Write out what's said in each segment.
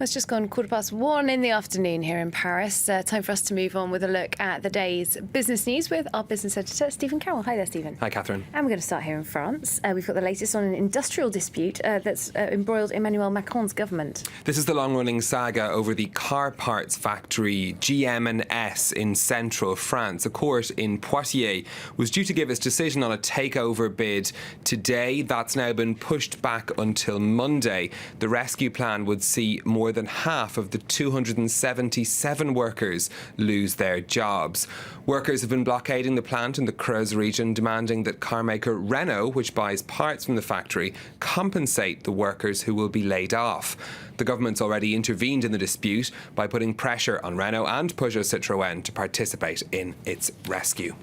It's just gone 1:15 in the afternoon here in Paris. Time for us to move on with a look at the day's business news with our business editor, Stephen Carroll. Hi there, Stephen. Hi, Catherine. And we're going to start here in France. We've got the latest on an industrial dispute that's embroiled Emmanuel Macron's government. This is the long-running saga over the car parts factory GM&S in central France. A court in Poitiers was due to give its decision on a takeover bid today. That's now been pushed back until Monday. The rescue plan would see more than half of the 277 workers lose their jobs. Workers have been blockading the plant in the Creuse region, demanding that carmaker Renault, which buys parts from the factory, compensate the workers who will be laid off. The government's already intervened in the dispute by putting pressure on Renault and Peugeot Citroën to participate in its rescue.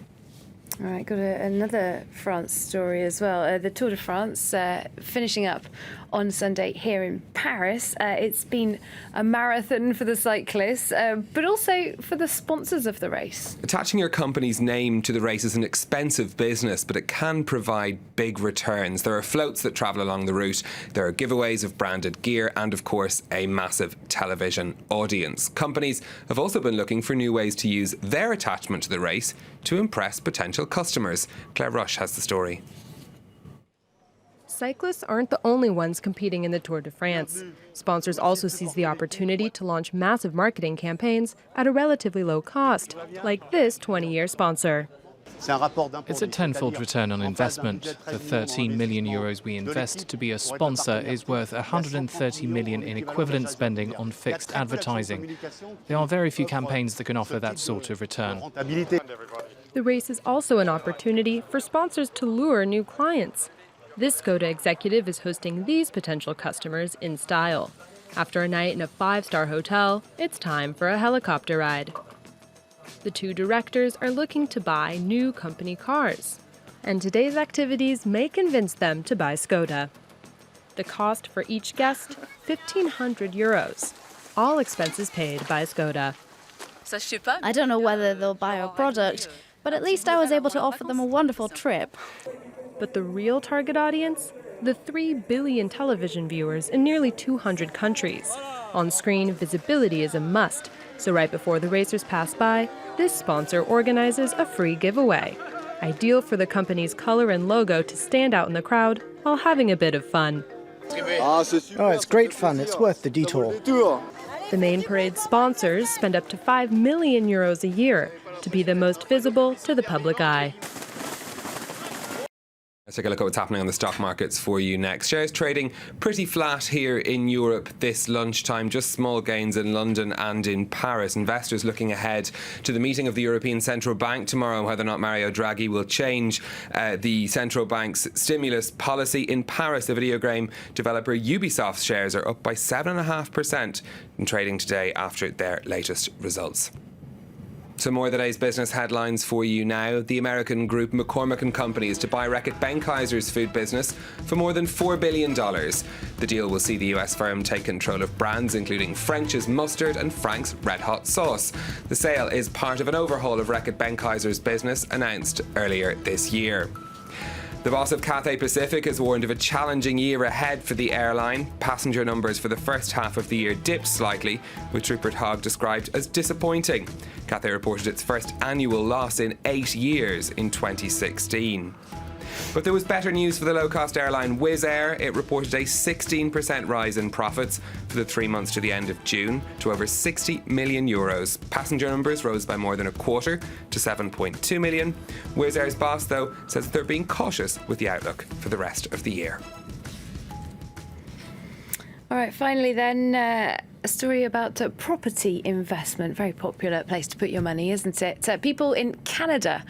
All right, got another France story as well. The Tour de France finishing up on Sunday here in Paris. It's been a marathon for the cyclists, but also for the sponsors of the race. Attaching your company's name to the race is an expensive business, but it can provide big returns. There are floats that travel along the route, there are giveaways of branded gear, and of course a massive television audience. Companies have also been looking for new ways to use their attachment to the race to impress potential customers. Claire Rush has the story. Cyclists aren't the only ones competing in the Tour de France. Sponsors also seize the opportunity to launch massive marketing campaigns at a relatively low cost, like this 20-year sponsor. It's a tenfold return on investment. The 13 million euros we invest to be a sponsor is worth 130 million in equivalent spending on fixed advertising. There are very few campaigns that can offer that sort of return. The race is also an opportunity for sponsors to lure new clients. This Skoda executive is hosting these potential customers in style. After a night in a 5-star hotel, it's time for a helicopter ride. The two directors are looking to buy new company cars, and today's activities may convince them to buy Skoda. The cost for each guest, 1,500 euros, all expenses paid by Skoda. I don't know whether they'll buy our product, but at least I was able to offer them a wonderful trip. But the real target audience? The 3 billion television viewers in nearly 200 countries. On screen, visibility is a must, so right before the racers pass by, this sponsor organizes a free giveaway. Ideal for the company's color and logo to stand out in the crowd while having a bit of fun. Oh, it's great fun. It's worth the detour. The main parade sponsors spend up to 5 million euros a year to be the most visible to the public eye. Let's take a look at what's happening on the stock markets for you next. Shares trading pretty flat here in Europe this lunchtime, just small gains in London and in Paris. Investors looking ahead to the meeting of the European Central Bank tomorrow and whether or not Mario Draghi will change the central bank's stimulus policy. In Paris, the video game developer Ubisoft's shares are up by 7.5% in trading today after their latest results. Some more of the day's business headlines for you now. The American group McCormick & Company is to buy Reckitt Benckiser's food business for more than $4 billion. The deal will see the US firm take control of brands including French's Mustard and Frank's Red Hot Sauce. The sale is part of an overhaul of Reckitt Benckiser's business announced earlier this year. The boss of Cathay Pacific has warned of a challenging year ahead for the airline. Passenger numbers for the first half of the year dipped slightly, which Rupert Hogg described as disappointing. Cathay reported its first annual loss in 8 years in 2016. But there was better news for the low-cost airline Wizz Air. It reported a 16% rise in profits for the 3 months to the end of June to over 60 million euros. Passenger numbers rose by more than a quarter to 7.2 million. Wizz Air's boss, though, says that they're being cautious with the outlook for the rest of the year. All right, finally then, a story about property investment. Very popular place to put your money, isn't it? People in Canada,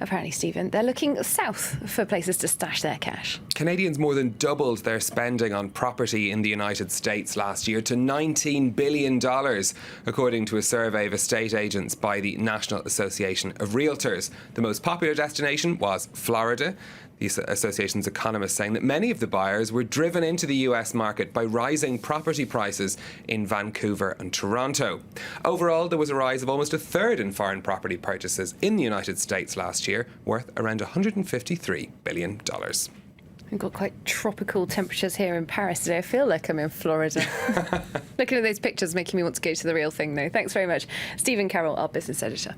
apparently, Stephen, they're looking south for places to stash their cash. Canadians more than doubled their spending on property in the United States last year to $19 billion, according to a survey of estate agents by the National Association of Realtors. The most popular destination was Florida. The association's economists saying that many of the buyers were driven into the US market by rising property prices in Vancouver and Toronto. Overall, there was a rise of almost a third in foreign property purchases in the United States last year, worth around $153 billion. We've got quite tropical temperatures here in Paris today. I feel like I'm in Florida. Looking at those pictures making me want to go to the real thing, though. Thanks very much. Stephen Carroll, our business editor.